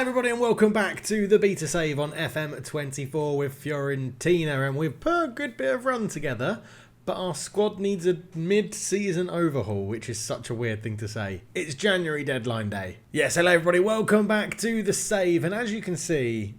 Hi everybody and welcome back to the Beta Save on FM24 with Fiorentina, and we've put a good bit of run together, but our squad needs a mid-season overhaul, which is such a weird thing to say. It's January deadline day. Yes, hello everybody, welcome back to the Save, and as you can see,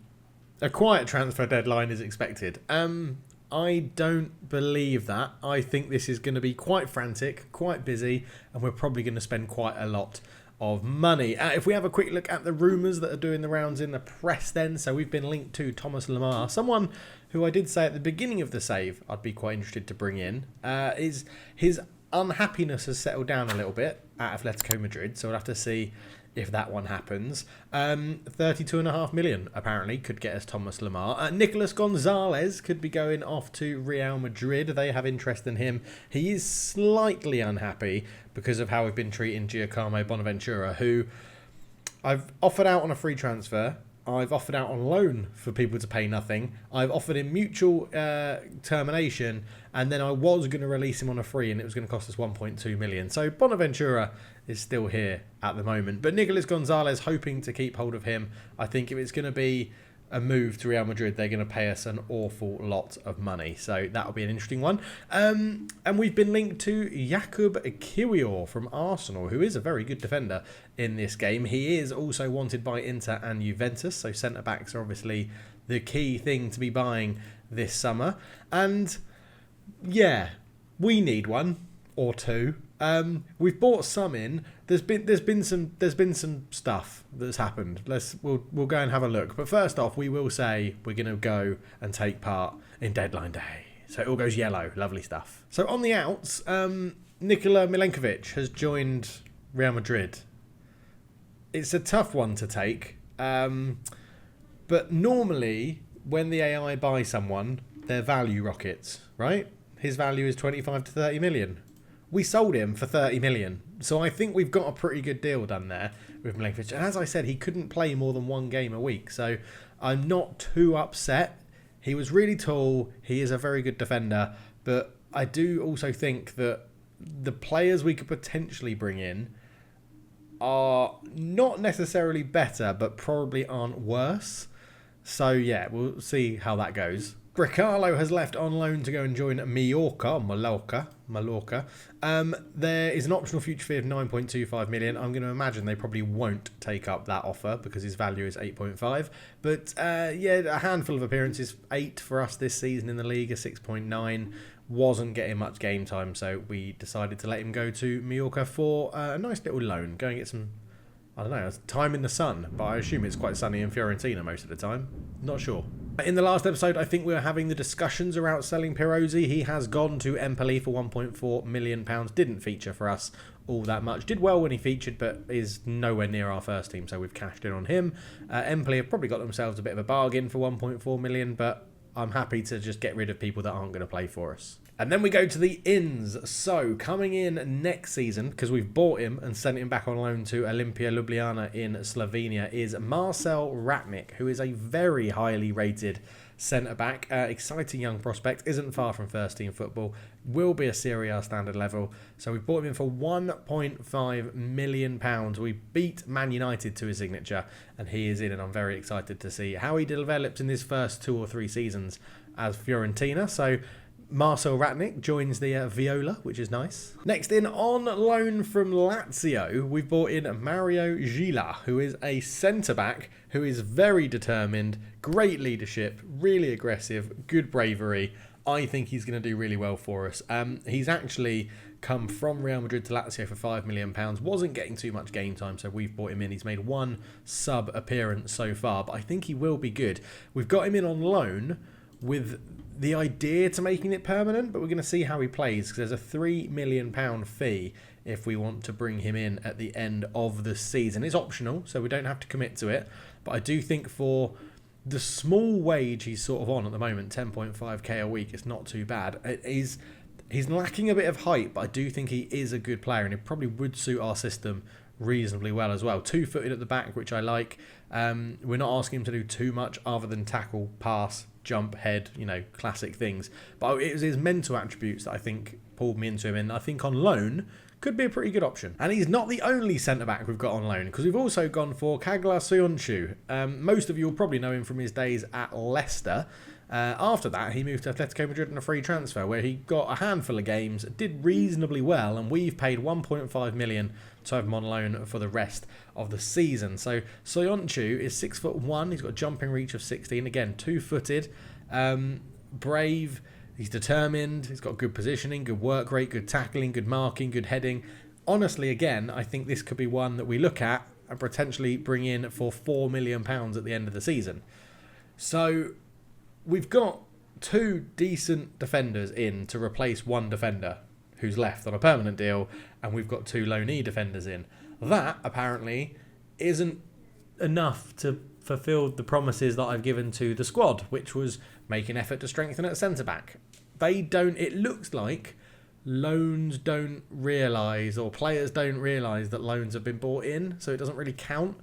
a quiet transfer deadline is expected. I don't believe that. I think this is going to be quite frantic, quite busy, and we're probably going to spend quite a lot of money. If we have a quick look at the rumours that are doing the rounds in the press then, so we've been linked to Thomas Lemar, someone who I did say at the beginning of the Save I'd be quite interested to bring in. Is his unhappiness has settled down a little bit at Atletico Madrid, so we'll have to see if that one happens. 32.5 million apparently could get us Thomas Lemar. Nicolas Gonzalez could be going off to Real Madrid. They have interest in him. He is slightly unhappy because of how we've been treating Giacomo Bonaventura, who I've offered out on a free transfer. I've offered out on loan for people to pay nothing. I've offered him mutual termination, and then I was going to release him on a free, and it was going to cost us 1.2 million. So Bonaventura is still here at the moment. But Nicolas Gonzalez, hoping to keep hold of him. I think if it's going to be a move to Real Madrid, they're going to pay us an awful lot of money. So that'll be an interesting one. And we've been linked to Jakub Kiwior from Arsenal, who is a very good defender in this game. He is also wanted by Inter and Juventus. So centre-backs are obviously the key thing to be buying this summer. And yeah, we need one or two. We've bought some in. There's been some stuff that's happened. We'll go and have a look. But first off, we will say we're going to go and take part in deadline day. So it all goes yellow. Lovely stuff. So on the outs, Nikola Milenkovic has joined Real Madrid. It's a tough one to take. But normally, when the AI buy someone, their value rockets, right? His value is 25 to 30 million. We sold him for 30 million. So I think we've got a pretty good deal done there with Milenkovic. And as I said, he couldn't play more than one game a week. So I'm not too upset. He was really tall. He is a very good defender. But I do also think that the players we could potentially bring in are not necessarily better, but probably aren't worse. So yeah, we'll see how that goes. Carlo has left on loan to go and join Mallorca. There is an optional future fee of 9.25 million. I'm going to imagine they probably won't take up that offer because his value is 8.5. But yeah, a handful of appearances, 8 for us this season in the league, a 6.9. Wasn't getting much game time, so we decided to let him go to Mallorca for a nice little loan. Go and get some, I don't know, time in the sun, but I assume it's quite sunny in Fiorentina most of the time. Not sure. In the last episode, I think we were having the discussions around selling Pirozzi. He has gone to Empoli for £1.4 million. Didn't feature for us all that much. Did well when he featured, but is nowhere near our first team, so we've cashed in on him. Empoli have probably got themselves a bit of a bargain for 1.4 million, but I'm happy to just get rid of people that aren't going to play for us. And then we go to the ins. So coming in next season, because we've bought him and sent him back on loan to Olimpia Ljubljana in Slovenia, is Marcel Ratnik, who is a very highly rated centre-back. Exciting young prospect, isn't far from first-team football, will be a Serie A standard level. So we bought him in for £1.5 million. We beat Man United to his signature, and he is in, and I'm very excited to see how he develops in his first 2 or 3 seasons as Fiorentina. So Marcel Ratnik joins the Viola, which is nice. Next in, on loan from Lazio, we've brought in Mario Gila, who is a centre-back who is very determined, great leadership, really aggressive, good bravery. I think he's going to do really well for us. He's actually come from Real Madrid to Lazio for £5 million. Wasn't getting too much game time, so we've brought him in. He's made 1 sub appearance so far, but I think he will be good. We've got him in on loan with the idea to making it permanent, but we're going to see how he plays because there's a £3 million fee if we want to bring him in at the end of the season. It's optional, so we don't have to commit to it, but I do think for the small wage he's sort of on at the moment, 10.5k a week, it's not too bad. He's lacking a bit of height, but I do think he is a good player and it probably would suit our system reasonably well as well. 2-footed at the back, which I like. We're not asking him to do too much other than tackle, pass, jump, head, classic things. But it was his mental attributes that I think pulled me into him. And I think on loan could be a pretty good option. And he's not the only centre-back we've got on loan, because we've also gone for Gabriel Onu. Most of you will probably know him from his days at Leicester. After that, he moved to Atletico Madrid on a free transfer, where he got a handful of games, did reasonably well, and we've paid 1.5 million to have him on loan for the rest of the season. So Soyuncu is 6'1", he's got a jumping reach of 16, again 2-footed, brave, he's determined, he's got good positioning, good work rate, good tackling, good marking, good heading. Honestly, again, I think this could be one that we look at and potentially bring in for £4 million at the end of the season. So we've got 2 decent defenders in to replace one defender who's left on a permanent deal, and we've got 2 loanee defenders in. That, apparently, isn't enough to fulfill the promises that I've given to the squad, which was make an effort to strengthen at centre-back. It looks like loans don't realise, or players don't realise that loans have been bought in, so it doesn't really count.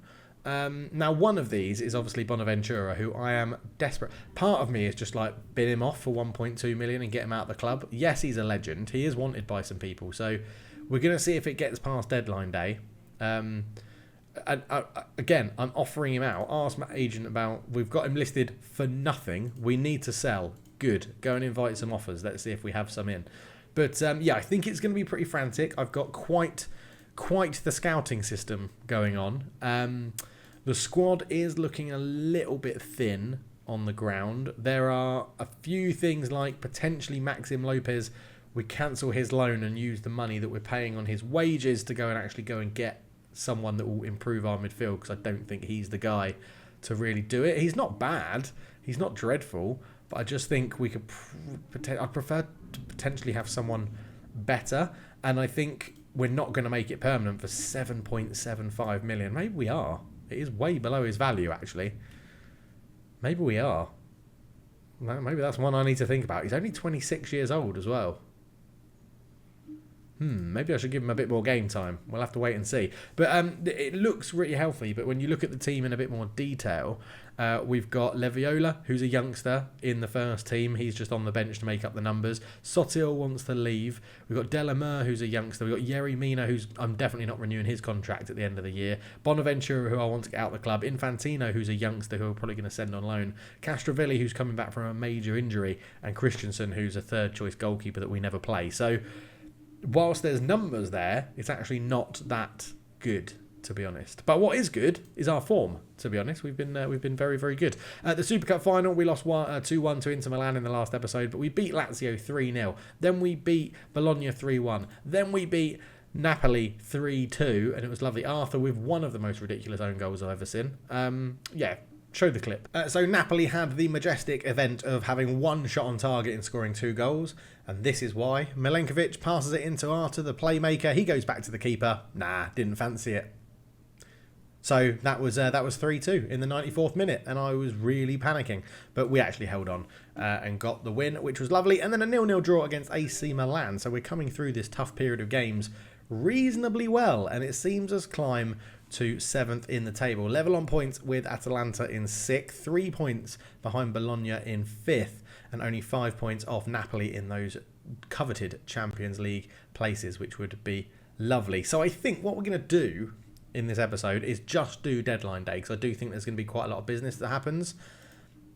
Now, one of these is obviously Bonaventura, who I am desperate. Part of me is just like, bin him off for 1.2 million and get him out of the club. Yes, he's a legend. He is wanted by some people. So we're going to see if it gets past deadline day. Again, I'm offering him out. Ask my agent about, we've got him listed for nothing. We need to sell. Good. Go and invite some offers. Let's see if we have some in. But yeah, I think it's going to be pretty frantic. I've got quite the scouting system going on. The squad is looking a little bit thin on the ground. There are a few things like potentially Maxim Lopez. We cancel his loan and use the money that we're paying on his wages to go and get someone that will improve our midfield, because I don't think he's the guy to really do it. He's not bad. He's not dreadful. But I just think we could... I'd prefer to potentially have someone better. And I think we're not going to make it permanent for 7.75 million. Maybe we are. It is way below his value, actually. Maybe we are. Maybe that's one I need to think about. He's only 26 years old as well. Maybe I should give him a bit more game time. We'll have to wait and see. But it looks really healthy. But when you look at the team in a bit more detail, we've got Viola, who's a youngster in the first team. He's just on the bench to make up the numbers. Sotil wants to leave. We've got Delamere, who's a youngster. We've got Yerry Mina, who's I'm definitely not renewing his contract at the end of the year. Bonaventura, who I want to get out of the club. Infantino, who's a youngster who we're probably going to send on loan. Castrovilli, who's coming back from a major injury. And Christensen, who's a third-choice goalkeeper that we never play. So whilst there's numbers there, it's actually not that good, to be honest. But what is good is our form, to be honest. We've been very, very good. The Super Cup final, we lost 2-1 to Inter Milan in the last episode, but we beat Lazio 3-0. Then we beat Bologna 3-1. Then we beat Napoli 3-2, and it was lovely. Arthur with one of the most ridiculous own goals I've ever seen. Yeah. Show the clip. So Napoli had the majestic event of having one shot on target and scoring 2 goals. And this is why. Milenkovic passes it into Arthur, the playmaker. He goes back to the keeper. Nah, didn't fancy it. So that was 3-2 in the 94th minute. And I was really panicking. But we actually held on and got the win, which was lovely. And then a 0-0 draw against AC Milan. So we're coming through this tough period of games reasonably well. And it seems us climb to 7th in the table. Level on points with Atalanta in 6th, 3 points behind Bologna in 5th, and only 5 points off Napoli in those coveted Champions League places, which would be lovely. So I think what we're going to do in this episode is just do deadline day, because I do think there's going to be quite a lot of business that happens,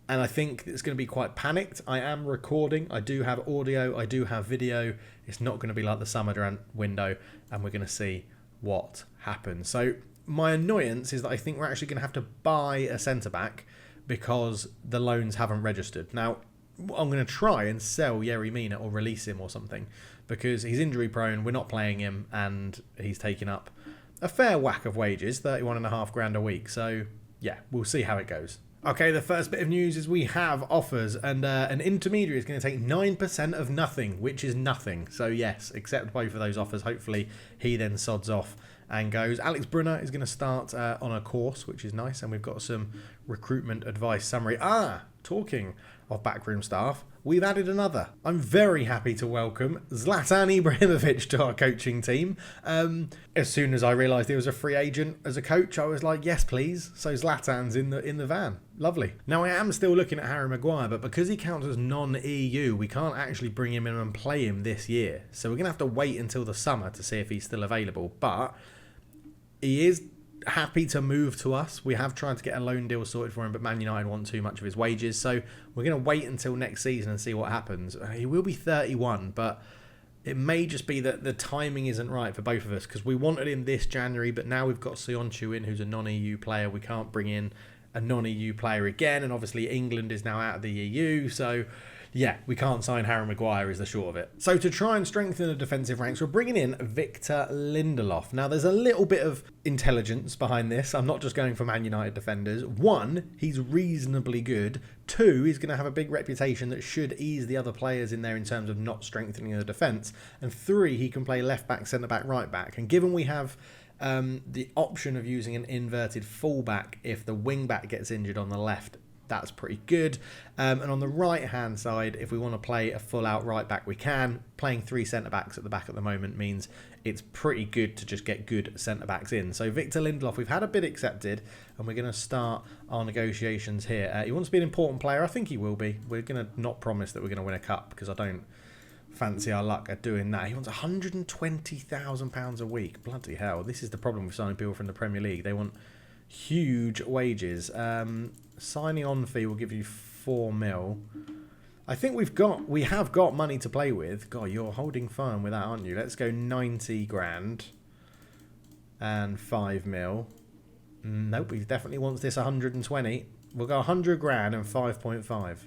and I think it's going to be quite panicked. I am recording. I do have audio. I do have video. It's not going to be like the summer window, and we're going to see what happens. So my annoyance is that I think we're actually going to have to buy a centre-back because the loans haven't registered. Now, I'm going to try and sell Yerry Mina or release him or something, because he's injury prone, we're not playing him, and he's taking up a fair whack of wages, 31.5 grand a week. So yeah, we'll see how it goes. Okay, the first bit of news is we have offers, and an intermediary is going to take 9% of nothing, which is nothing. So yes, accept both of those offers. Hopefully he then sods off and goes. Alex Brunner is going to start on a course, which is nice, and we've got some recruitment advice summary. talking of backroom staff, we've added another. I'm very happy to welcome Zlatan Ibrahimovic to our coaching team. As soon as I realised he was a free agent as a coach, I was like, yes, please. So Zlatan's in the van. Lovely. Now, I am still looking at Harry Maguire, but because he counts as non-EU, we can't actually bring him in and play him this year. So we're going to have to wait until the summer to see if he's still available. But he is happy to move to us. We have tried to get a loan deal sorted for him, but Man United want too much of his wages, so we're going to wait until next season and see what happens. He will be 31, but it may just be that the timing isn't right for both of us, because we wanted him this January, but now we've got Sobout in, who's a non-EU player. We can't bring in a non-EU player again, and obviously England is now out of the EU, so yeah, we can't sign Harry Maguire is the short of it. So to try and strengthen the defensive ranks, we're bringing in Victor Lindelof. Now, there's a little bit of intelligence behind this. I'm not just going for Man United defenders. One, he's reasonably good. Two, he's going to have a big reputation that should ease the other players in there in terms of not strengthening the defence. And three, he can play left back, centre back, right back. And given we have the option of using an inverted fullback if the wing back gets injured on the left, that's pretty good. And on the right hand side, if we want to play a full out right back, we can. Playing three centre backs at the back at the moment means it's pretty good to just get good centre backs in. So Victor Lindelof, we've had a bid accepted, and we're going to start our negotiations here. He wants to be an important player. I think he will be. We're going to not promise that we're going to win a cup, because I don't fancy our luck at doing that. He wants £120,000 a week. Bloody hell. This is the problem with signing people from the Premier League. They want huge wages. Signing on fee will give you 4 mil. I think we have got money to play with. God, you're holding firm with that, aren't you? Let's go 90 grand and 5 mil. Nope, he definitely wants this 120. We'll go 100 grand and 5.5.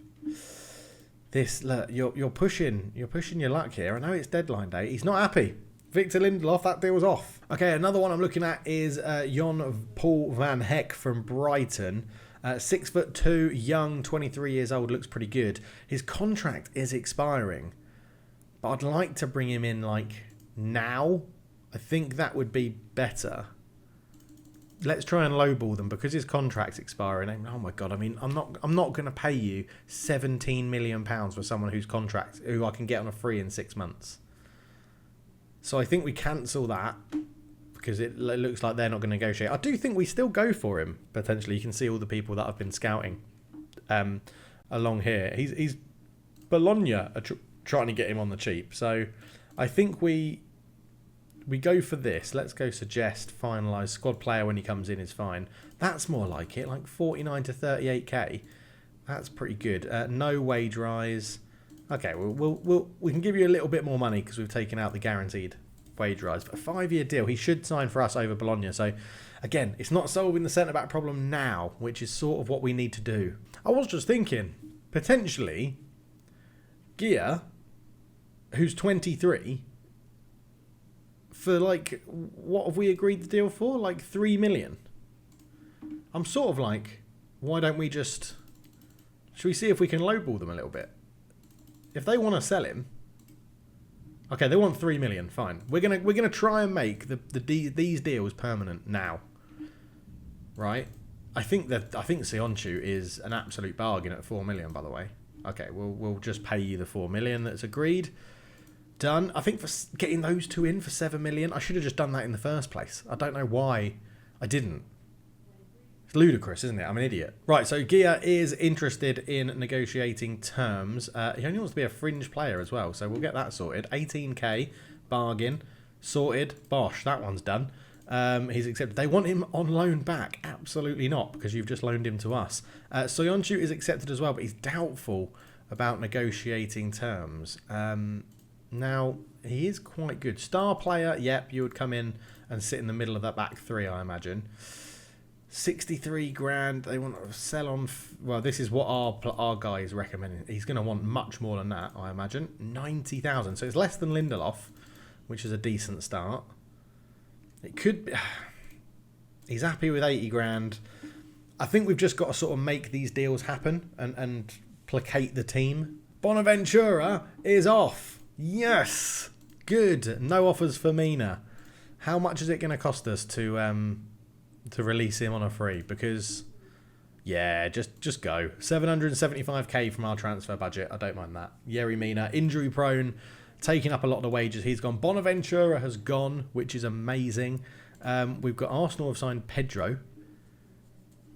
This, look, you're pushing your luck here. I know it's deadline day. He's not happy. Victor Lindelof, that deal's off. Okay, another one I'm looking at is Jon Paul van Heck from Brighton. 6'2", young, 23 years old, looks pretty good. His contract is expiring, but I'd like to bring him in like now. I think that would be better. Let's try and lowball them because his contract's expiring. Oh my god! I mean, I'm not going to pay you £17 million for someone who I can get on a free in 6 months. So I think we cancel that, because it looks like they're not going to negotiate. I do think we still go for him, potentially. You can see all the people that I've been scouting along here. He's Bologna are trying to get him on the cheap. So I think we go for this. Let's go suggest, finalise. Squad player when he comes in is fine. That's more like it, like 49 to 38k. That's pretty good. No wage rise. Okay, we can give you a little bit more money because we've taken out the guaranteed wage rise. But a 5-year deal, he should sign for us over Bologna. So again, it's not solving the centre back problem now, which is sort of what we need to do. I was just thinking, potentially, Gila, who's 23, for like, what have we agreed the deal for? Like 3 million. I'm sort of like, why don't we just, should we see if we can lowball them a little bit? If they want to sell him, okay, they want 3 million. Fine. We're gonna try and make these deals permanent now, right? I think Sionchu is an absolute bargain at 4 million. By the way, okay, we'll just pay you the 4 million that's agreed. Done. I think for getting those two in for 7 million, I should have just done that in the first place. I don't know why I didn't. It's ludicrous, isn't it? I'm an idiot. Right, so Gia is interested in negotiating terms. He only wants to be a fringe player as well, so we'll get that sorted. 18k, bargain, sorted. Bosh, that one's done. He's accepted. They want him on loan back. Absolutely not, because you've just loaned him to us. Soyuncu is accepted as well, but he's doubtful about negotiating terms. Now, he is quite good. Star player, yep, you would come in and sit in the middle of that back three, I imagine. 63 grand. They want to sell on. Well, this is what our guy is recommending. He's going to want much more than that, I imagine. 90,000. So it's less than Lindelof, which is a decent start. It could be. He's happy with 80 grand. I think we've just got to sort of make these deals happen and placate the team. Bonaventura is off. Yes. Good. No offers for Mina. How much is it going to cost us to release him on a free? Because Yeah, just go. 775k from our transfer budget. I don't mind that. Yerry Mina, injury prone, taking up a lot of the wages. He's gone. Bonaventura has gone, which is amazing. We've got Arsenal have signed Pedro.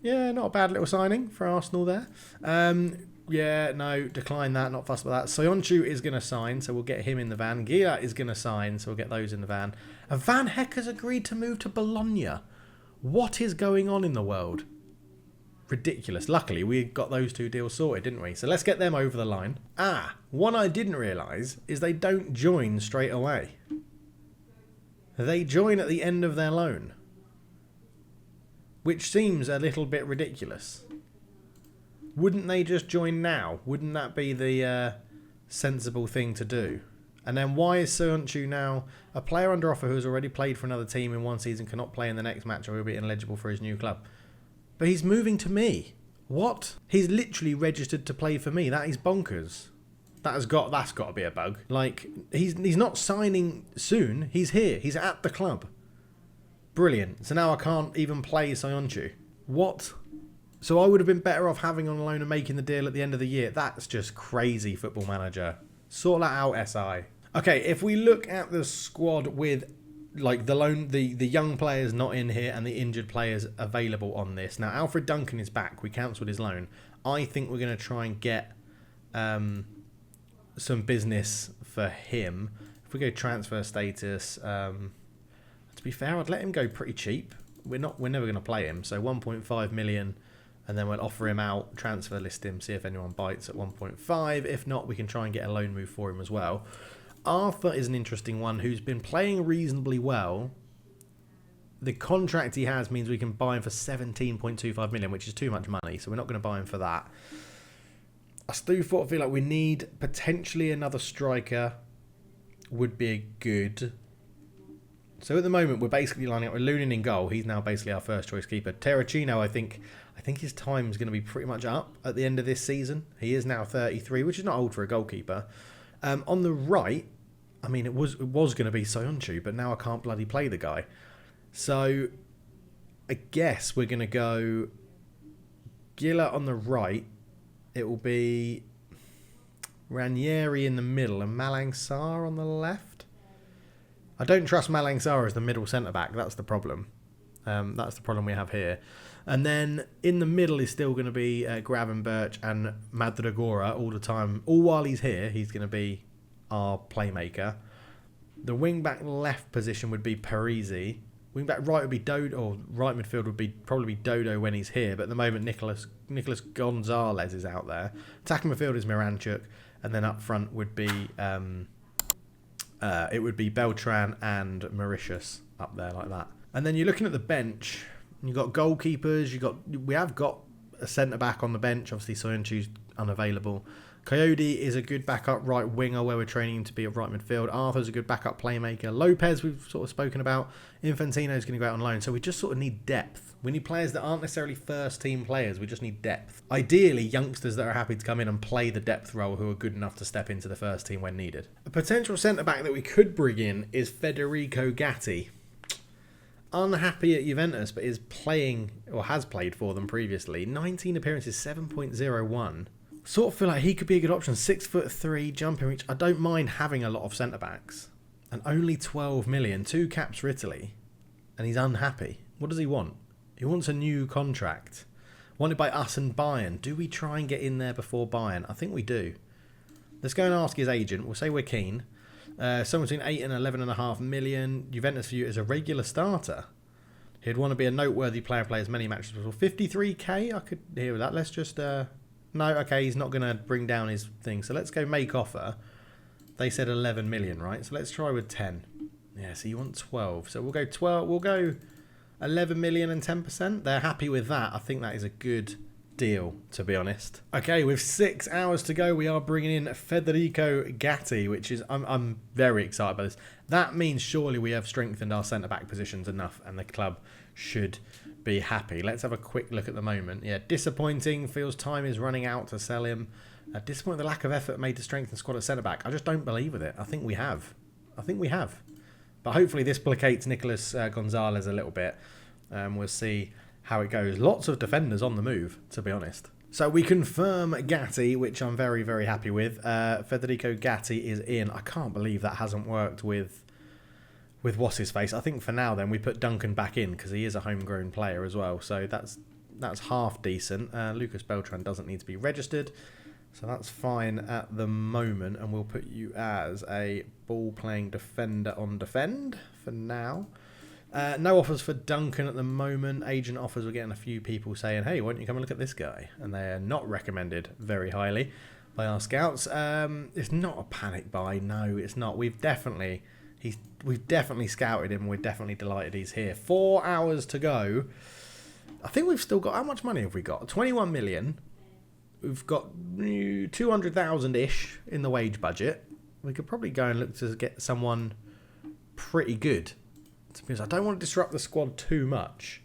Yeah, not a bad little signing for Arsenal there. Yeah, no, decline that. Not fussed about that. Soyuncu is going to sign, so we'll get him in the van. Gila is going to sign, so we'll get those in the van. And Van Heck has agreed to move to Bologna. What is going on in the world? Ridiculous. Luckily, we got those two deals sorted, didn't we? So let's get them over the line. One I didn't realise is they don't join straight away. They join at the end of their loan. Which seems a little bit ridiculous. Wouldn't they just join now? Wouldn't that be the sensible thing to do? And then why is Soyuncu now a player under offer who has already played for another team in one season, cannot play in the next match or will be ineligible for his new club? But he's moving to me. What? He's literally registered to play for me. That is bonkers. That's got to be a bug. Like, he's not signing soon. He's here. He's at the club. Brilliant. So now I can't even play Soyuncu. What? So I would have been better off having on loan and making the deal at the end of the year. That's just crazy, Football Manager. Sort that out, SI. Okay, if we look at the squad with like the young players not in here and the injured players available on this. Now, Alfred Duncan is back. We cancelled his loan. I think we're going to try and get some business for him. If we go transfer status, to be fair, I'd let him go pretty cheap. We're never going to play him. So 1.5 million, and then we'll offer him out, transfer list him, see if anyone bites at 1.5. If not, we can try and get a loan move for him as well. Arthur is an interesting one who's been playing reasonably well. The contract he has means we can buy him for 17.25 million, which is too much money, so we're not going to buy him for that. I still feel like we need potentially another striker would be good. So at the moment, we're basically lining up with Lunin in goal. He's now basically our first choice keeper. Terracino, I think his time is going to be pretty much up at the end of this season. He is now 33, which is not old for a goalkeeper. On the right, I mean, it was going to be Soyuncu, but now I can't bloody play the guy. So I guess we're going to go Gila on the right. It will be Ranieri in the middle and Malang Sarr on the left. I don't trust Malang Sarr as the middle centre-back. That's the problem. That's the problem we have here. And then in the middle is still going to be Gravenberch and Madragora all the time. All while he's here, he's going to be our playmaker. The wing-back left position would be Parisi. Wing-back right would be Dodo, or right midfield would be probably Dodo when he's here. But at the moment, Nicolas Gonzalez is out there. Attacking midfield is Miranchuk. And then up front would be it would be Beltran and Mauritius up there like that. And then you're looking at the bench. You've got goalkeepers. We have got a centre back on the bench. Obviously, Soyuncu's unavailable. Coyote is a good backup right winger where we're training him to be a right midfield. Arthur's a good backup playmaker. Lopez we've sort of spoken about. Infantino's going to go out on loan. So we just sort of need depth. We need players that aren't necessarily first team players. We just need depth. Ideally, youngsters that are happy to come in and play the depth role who are good enough to step into the first team when needed. A potential centre back that we could bring in is Federico Gatti. Unhappy at Juventus, but is playing or has played for them previously. 19 appearances, 7.01. Sort of feel like he could be a good option. 6'3", jumping reach. I don't mind having a lot of centre backs, and only 12 million, 2 caps for Italy, and he's unhappy. What does he want? He wants a new contract, wanted by us and Bayern. Do we try and get in there before Bayern? I think we do. Let's go and ask his agent. We'll say we're keen. Somewhere between 8 and 11.5 million. Juventus view as a regular starter. He'd want to be a noteworthy player, play as many matches as possible. 53k, I could hear with that. Let's just... No, okay, he's not going to bring down his thing. So let's go make offer. They said 11 million, right? So let's try with 10. Yeah, so you want 12. So we'll go 12. We'll go 11 million and 10%. They're happy with that. I think that is a good deal, to be honest. Okay, with 6 hours to go, we are bringing in Federico Gatti, which is... I'm very excited about this. That means surely we have strengthened our centre-back positions enough, and the club should be happy. Let's have a quick look at the moment. Yeah, disappointing. Feels time is running out to sell him. Disappointing the lack of effort made to strengthen squad at centre-back. I just don't believe with it. I think we have. But hopefully this placates Nicolas Gonzalez a little bit. We'll see how it goes. Lots of defenders on the move, to be honest. So we confirm Gatti, which I'm very, very happy with. Federico Gatti is in. I can't believe that hasn't worked with what's his face. I think for now then we put Duncan back in because he is a homegrown player as well. So that's half decent. Lucas Beltran doesn't need to be registered. So that's fine at the moment. And we'll put you as a ball-playing defender on defend for now. No offers for Duncan at the moment. Agent offers, we're getting a few people saying, hey, why don't you come and look at this guy? And they're not recommended very highly by our scouts. It's not a panic buy. No, it's not. We've definitely scouted him. We're definitely delighted he's here. 4 hours to go. I think we've still got, how much money have we got? 21 million. We've got 200,000-ish in the wage budget. We could probably go and look to get someone pretty good. Because I don't want to disrupt the squad too much.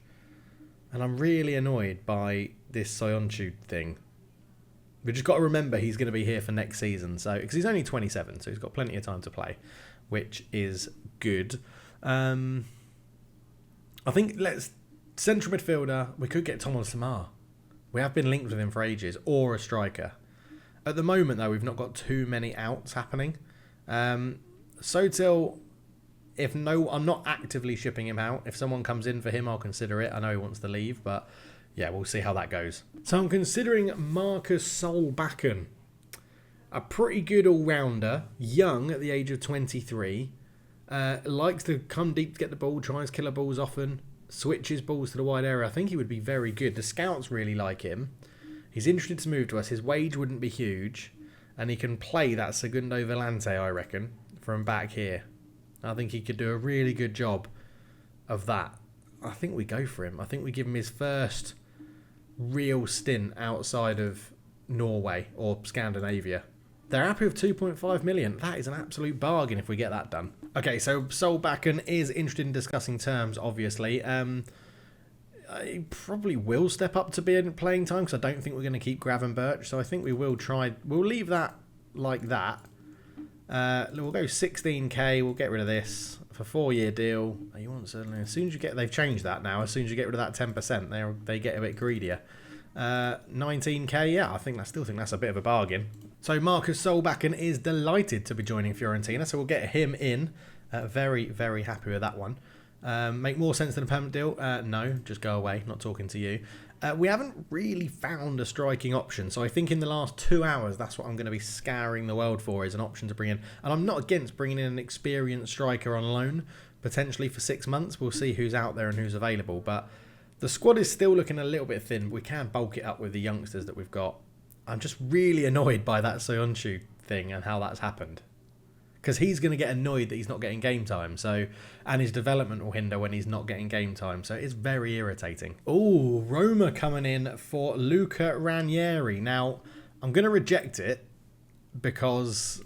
And I'm really annoyed by this Soyuncu thing. We've just got to remember he's going to be here for next season. So, because he's only 27, so he's got plenty of time to play, which is good. I think central midfielder, we could get Thomas Samar. We have been linked with him for ages, or a striker. At the moment, though, we've not got too many outs happening. Sotil, I'm not actively shipping him out. If someone comes in for him, I'll consider it. I know he wants to leave, but yeah, we'll see how that goes. So I'm considering Marcus Solbakken. A pretty good all-rounder, young at the age of 23. Likes to come deep to get the ball, tries killer balls often, switches balls to the wide area. I think he would be very good. The scouts really like him. He's interested to move to us. His wage wouldn't be huge. And he can play that Segundo Volante, I reckon, from back here. I think he could do a really good job of that. I think we go for him. I think we give him his first real stint outside of Norway or Scandinavia. They're happy with 2.5 million. That is an absolute bargain if we get that done. Okay, so Solbakken is interested in discussing terms, obviously. He probably will step up to be in playing time because I don't think we're going to keep Gravenberch. So I think we will try. We'll leave that like that. We'll go 16k. We'll get rid of this for 4-year deal. You want certainly as soon as you get, they've changed that now. As soon as you get rid of that 10%, they get a bit greedier. 19k. Yeah, I still think that's a bit of a bargain. So Marcus Solbakken is delighted to be joining Fiorentina. So we'll get him in. Very, very happy with that one. Make more sense than a permanent deal? No, just go away. Not talking to you. We haven't really found a striking option. So I think in the last 2 hours, that's what I'm going to be scouring the world for, is an option to bring in. And I'm not against bringing in an experienced striker on loan, potentially for 6 months. We'll see who's out there and who's available. But the squad is still looking a little bit thin. But we can bulk it up with the youngsters that we've got. I'm just really annoyed by that Soyuncu thing and how that's happened. Because he's going to get annoyed that he's not getting game time. And his development will hinder when he's not getting game time. So it's very irritating. Oh, Roma coming in for Luca Ranieri. Now, I'm going to reject it because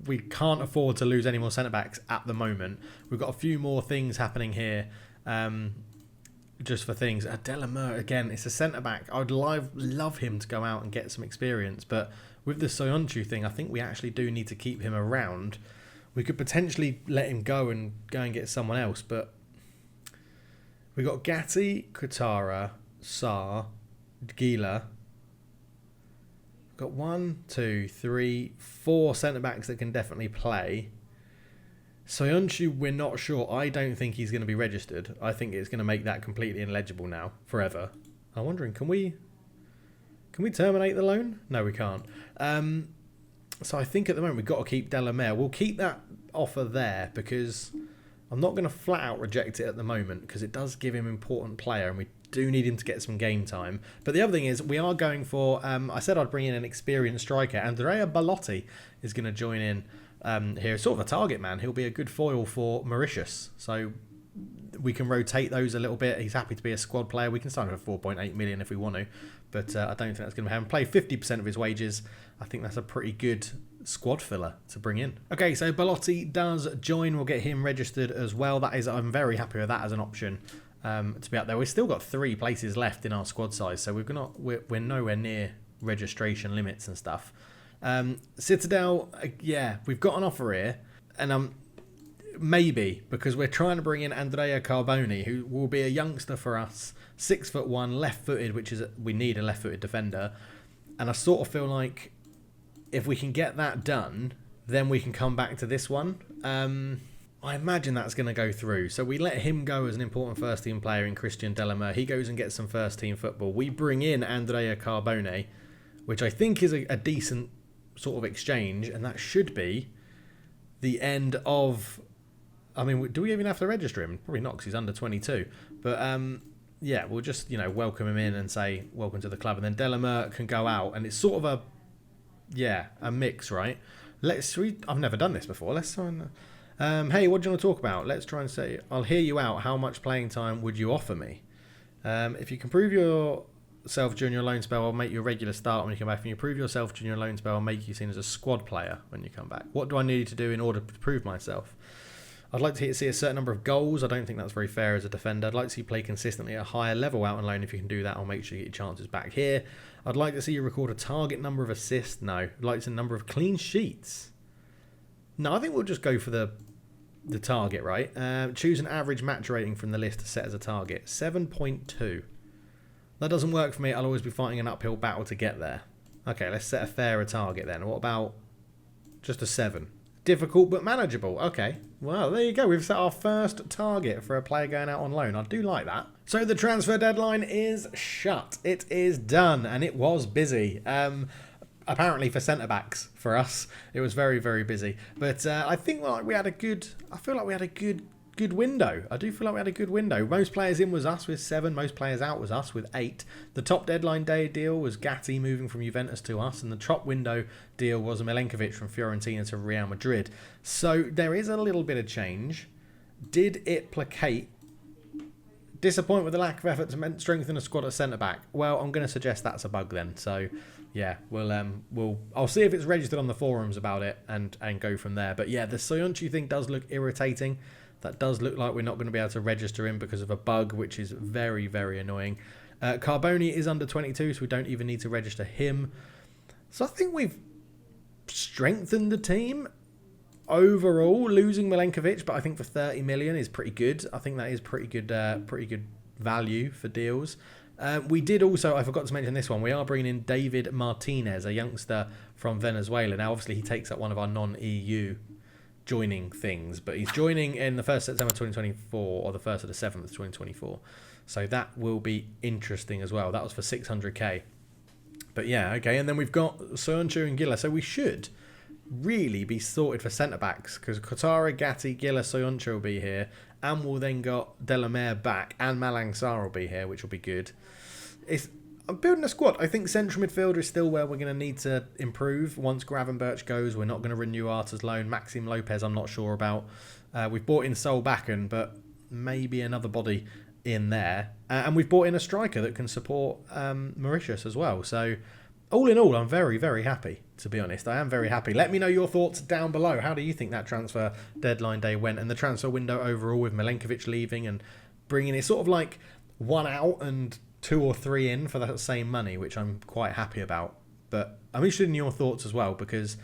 we can't afford to lose any more centre-backs at the moment. We've got a few more things happening here. Just for things. Delamere, again, it's a centre-back. I would love him to go out and get some experience. But with the Soyuncu thing, I think we actually do need to keep him around. We could potentially let him go and get someone else. But we got Gatti, Kutara, Sarr, Gila. Got 1, 2, 3, 4 centre-backs that can definitely play. Soyuncu, we're not sure. I don't think he's going to be registered. I think it's going to make that completely illegible now, forever. I'm wondering, can we terminate the loan? No, we can't. So I think at the moment we've got to keep Delamere. We'll keep that offer there because I'm not going to flat out reject it at the moment because it does give him important player and we do need him to get some game time. But the other thing is we are going for, I said I'd bring in an experienced striker. Andrea Bellotti is going to join in here. Sort of a target man. He'll be a good foil for Mauritius. So we can rotate those a little bit. He's happy to be a squad player. We can sign him for 4.8 million if we want to. But I don't think that's going to happen. Play 50% of his wages. I think that's a pretty good squad filler to bring in. Okay, so Bellotti does join. We'll get him registered as well. I'm very happy with that as an option to be out there. We've still got 3 places left in our squad size. So we're nowhere near registration limits and stuff. Citadel, yeah, we've got an offer here. And maybe, because we're trying to bring in Andrea Carboni, who will be a youngster for us, 6'1", left-footed, which is we need a left-footed defender, and I sort of feel like if we can get that done, then we can come back to this one. I imagine that's going to go through. So we let him go as an important first-team player in Christian Delamere. He goes and gets some first-team football. We bring in Andrea Carboni, which I think is a decent sort of exchange, and that should be the end of... I mean, do we even have to register him? Probably not, because he's under 22. But, yeah, we'll just, welcome him in and say, welcome to the club. And then Delamere can go out, and it's sort of a mix, right? I've never done this before. Let's try and... hey, what do you want to talk about? Let's try and say, I'll hear you out. How much playing time would you offer me? If you can prove yourself during your loan spell, I'll make you a regular start when you come back. If you prove yourself during your loan spell, I'll make you seen as a squad player when you come back. What do I need to do in order to prove myself? I'd like to see a certain number of goals. I don't think that's very fair as a defender. I'd like to see you play consistently at a higher level out on loan. If you can do that, I'll make sure you get your chances back here. I'd like to see you record a target number of assists. No. I'd like to see a number of clean sheets. No, I think we'll just go for the target, right? Choose an average match rating from the list to set as a target. 7.2. That doesn't work for me. I'll always be fighting an uphill battle to get there. Okay, let's set a fairer target then. What about just a 7? Difficult but manageable. Okay. Well, there you go. We've set our first target for a player going out on loan. I do like that. So the transfer deadline is shut. It is done, and it was busy. Apparently for centre-backs for us, it was very, very busy. But I think we had a good... I feel like we had a good window. I do feel like we had a good window. Most players in was us with 7. Most players out was us with 8. The top deadline day deal was Gatti moving from Juventus to us. And the top window deal was Milenkovic from Fiorentina to Real Madrid. So there is a little bit of change. Did it placate? Disappoint with the lack of effort to strengthen a squad at centre-back? Well, I'm going to suggest that's a bug then. So... yeah, I'll see if it's registered on the forums about it and go from there. But yeah, the Soyuncu thing does look irritating. That does look like we're not going to be able to register him because of a bug, which is very, very annoying. Carboni is under 22, so we don't even need to register him. So I think we've strengthened the team overall, losing Milenkovic, but I think for 30 million is pretty good. I think that is pretty good value for deals. We did also, I forgot to mention this one, we are bringing in David Martinez, a youngster from Venezuela. Now, obviously, he takes up one of our non-EU joining things, but he's joining in the 1st September 2024 or the 1st of the 7th 2024. So that will be interesting as well. That was for 600k. But yeah, okay. And then we've got Soyuncu and Gila. So we should really be sorted for centre-backs because Kotara, Gatti, Gila, Soyuncu will be here. And we'll then got Delamere back and Malang Sarr will be here, which will be good. I'm building a squad. I think central midfielder is still where we're going to need to improve. Once Gravenberch goes, we're not going to renew Arta's loan. Maxim Lopez, I'm not sure about. We've bought in Solbakken, but maybe another body in there. And we've bought in a striker that can support Mauritius as well. So all in all, I'm very, very happy, to be honest. I am very happy. Let me know your thoughts down below. How do you think that transfer deadline day went and the transfer window overall with Milenkovic leaving and bringing it sort of like 1 out and 2 or 3 in for that same money, which I'm quite happy about. But I'm interested in your thoughts as well because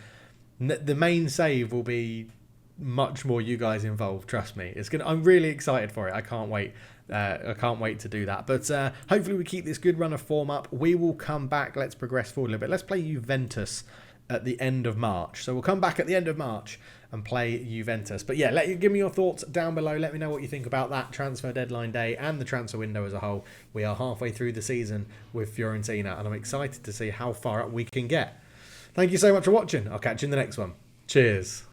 the main save will be much more you guys involved. Trust me, I'm really excited for it. I can't wait. I can't wait to do that. But hopefully we keep this good run of form up. We will come back. Let's progress forward a little bit. Let's play Juventus at the end of March. So we'll come back at the end of March and play Juventus. But yeah, give me your thoughts down below. Let me know what you think about that transfer deadline day and the transfer window as a whole. We are halfway through the season with Fiorentina and I'm excited to see how far up we can get. Thank you so much for watching. I'll catch you in the next one. Cheers.